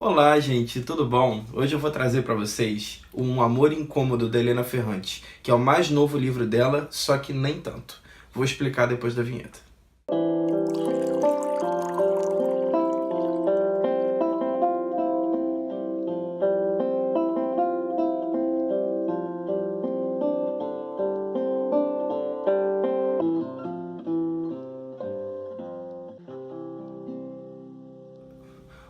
Olá, gente, tudo bom? Hoje eu vou trazer para vocês Um Amor Incômodo, da Helena Ferrante, que é o mais novo livro dela, só que nem tanto. Vou explicar depois da vinheta.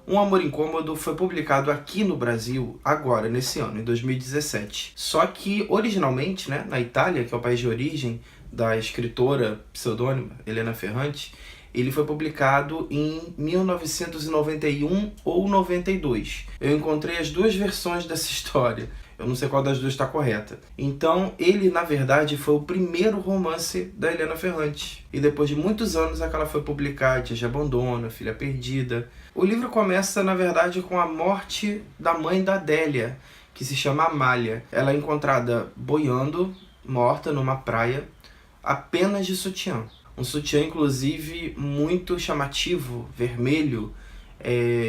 Um Amor Incômodo foi publicado aqui no Brasil agora, nesse ano, em 2017. Só que, originalmente, na Itália, que é o país de origem da escritora pseudônima Helena Ferrante, ele foi publicado em 1991 ou 92. Eu encontrei as duas versões dessa história. Eu não sei qual das duas está correta. Então, ele, na verdade, foi o primeiro romance da Helena Ferrante. E depois de muitos anos é que ela foi publicar Tia de Abandono, Filha Perdida. O livro começa, na verdade, com a morte da mãe da Adélia, que se chama Amália. Ela é encontrada boiando, morta, numa praia, apenas de sutiã. Um sutiã, inclusive, muito chamativo, vermelho,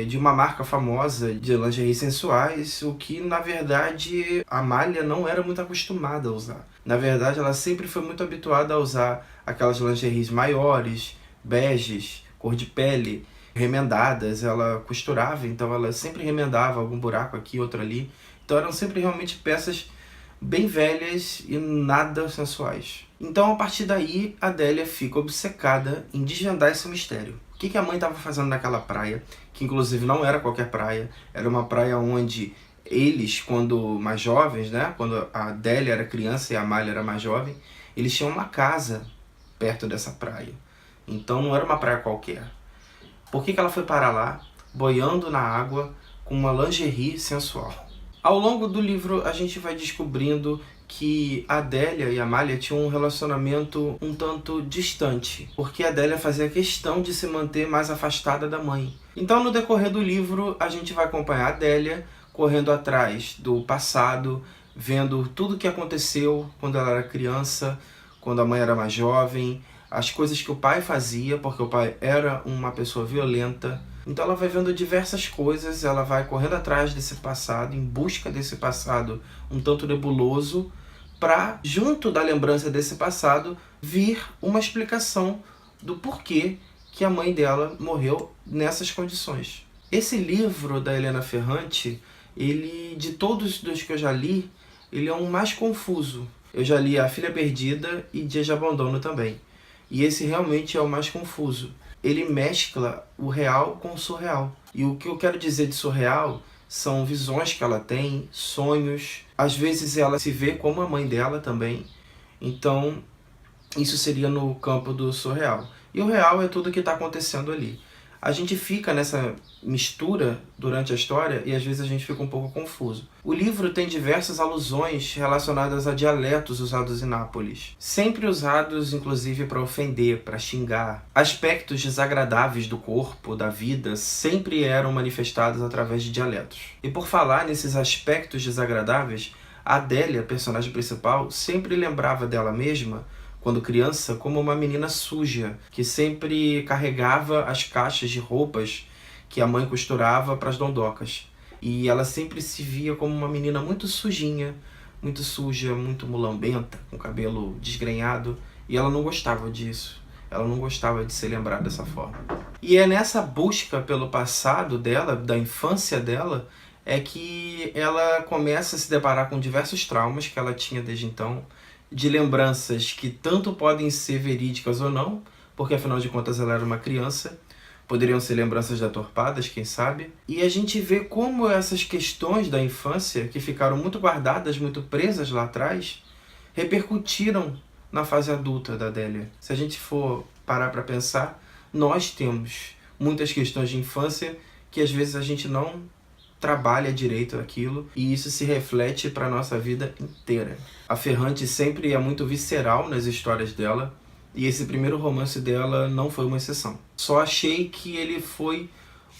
de uma marca famosa de lingerie sensuais, o que, na verdade, a Amália não era muito acostumada a usar. Na verdade, ela sempre foi muito habituada a usar aquelas lingeries maiores, beges, cor de pele, remendadas. Ela costurava, então ela sempre remendava algum buraco aqui, outro ali. Então eram sempre realmente peças bem velhas e nada sensuais. Então, a partir daí, a Adélia fica obcecada em desvendar esse mistério. O que a mãe estava fazendo naquela praia, que inclusive não era qualquer praia, era uma praia onde eles, quando mais jovens, quando a Adélia era criança e a Amália era mais jovem, eles tinham uma casa perto dessa praia. Então não era uma praia qualquer. Por que ela foi parar lá, boiando na água, com uma lingerie sensual? Ao longo do livro, a gente vai descobrindo que a Adélia e a Amália tinham um relacionamento um tanto distante, porque a Adélia fazia questão de se manter mais afastada da mãe. Então, no decorrer do livro, a gente vai acompanhar a Adélia correndo atrás do passado, vendo tudo o que aconteceu quando ela era criança, quando a mãe era mais jovem, as coisas que o pai fazia, porque o pai era uma pessoa violenta. Então ela vai vendo diversas coisas, ela vai correndo atrás desse passado, em busca desse passado um tanto nebuloso, para, junto da lembrança desse passado, vir uma explicação do porquê que a mãe dela morreu nessas condições. Esse livro da Helena Ferrante, ele, de todos os que eu já li, ele é o mais confuso. Eu já li A Filha Perdida e Dia de Abandono também. E esse realmente é o mais confuso. Ele mescla o real com o surreal. E o que eu quero dizer de surreal são visões que ela tem, sonhos. Às vezes ela se vê como a mãe dela também. Então, isso seria no campo do surreal. E o real é tudo o que está acontecendo ali. A gente fica nessa mistura durante a história e às vezes a gente fica um pouco confuso. O livro tem diversas alusões relacionadas a dialetos usados em Nápoles. Sempre usados, inclusive, para ofender, para xingar. Aspectos desagradáveis do corpo, da vida, sempre eram manifestados através de dialetos. E por falar nesses aspectos desagradáveis, a Adélia, personagem principal, sempre lembrava dela mesma, quando criança, como uma menina suja, que sempre carregava as caixas de roupas que a mãe costurava para as dondocas. E ela sempre se via como uma menina muito sujinha, muito suja, muito mulambenta, com cabelo desgrenhado, e ela não gostava disso. Ela não gostava de ser lembrada dessa forma. E é nessa busca pelo passado dela, da infância dela, é que ela começa a se deparar com diversos traumas que ela tinha desde então, de lembranças que tanto podem ser verídicas ou não, porque afinal de contas ela era uma criança, poderiam ser lembranças deturpadas, quem sabe. E a gente vê como essas questões da infância, que ficaram muito guardadas, muito presas lá atrás, repercutiram na fase adulta da Adélia. Se a gente for parar para pensar, nós temos muitas questões de infância que às vezes a gente não trabalha direito aquilo, e isso se reflete para a nossa vida inteira. A Ferrante sempre é muito visceral nas histórias dela, e esse primeiro romance dela não foi uma exceção. Só achei que ele foi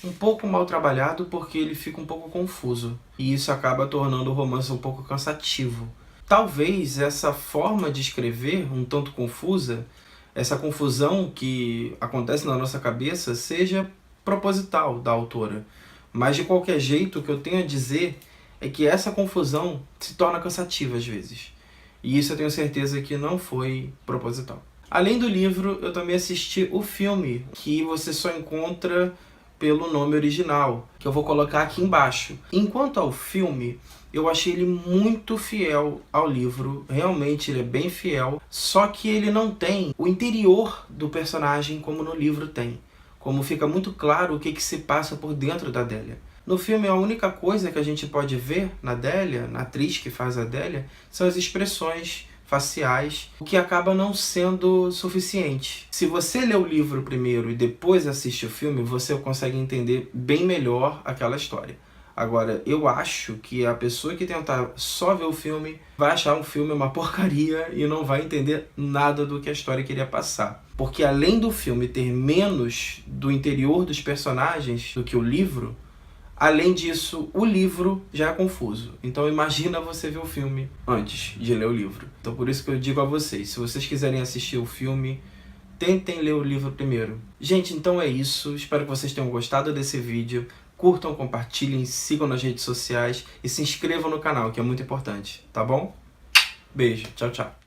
um pouco mal trabalhado porque ele fica um pouco confuso, e isso acaba tornando o romance um pouco cansativo. Talvez essa forma de escrever, um tanto confusa, essa confusão que acontece na nossa cabeça, seja proposital da autora. Mas de qualquer jeito, o que eu tenho a dizer é que essa confusão se torna cansativa às vezes. E isso eu tenho certeza que não foi proposital. Além do livro, eu também assisti o filme, que você só encontra pelo nome original, que eu vou colocar aqui embaixo. Enquanto ao filme, eu achei ele muito fiel ao livro, realmente ele é bem fiel, só que ele não tem o interior do personagem como no livro tem. Como fica muito claro o que se passa por dentro da Adélia. No filme, a única coisa que a gente pode ver na Adélia, na atriz que faz a Adélia, são as expressões faciais, o que acaba não sendo suficiente. Se você lê o livro primeiro e depois assiste o filme, você consegue entender bem melhor aquela história. Agora, eu acho que a pessoa que tentar só ver o filme vai achar um filme uma porcaria e não vai entender nada do que a história queria passar. Porque além do filme ter menos do interior dos personagens do que o livro, além disso, o livro já é confuso. Então imagina você ver o filme antes de ler o livro. Então por isso que eu digo a vocês, se vocês quiserem assistir o filme, tentem ler o livro primeiro. Gente, então é isso. Espero que vocês tenham gostado desse vídeo. Curtam, compartilhem, sigam nas redes sociais e se inscrevam no canal, que é muito importante, tá bom? Beijo, tchau, tchau.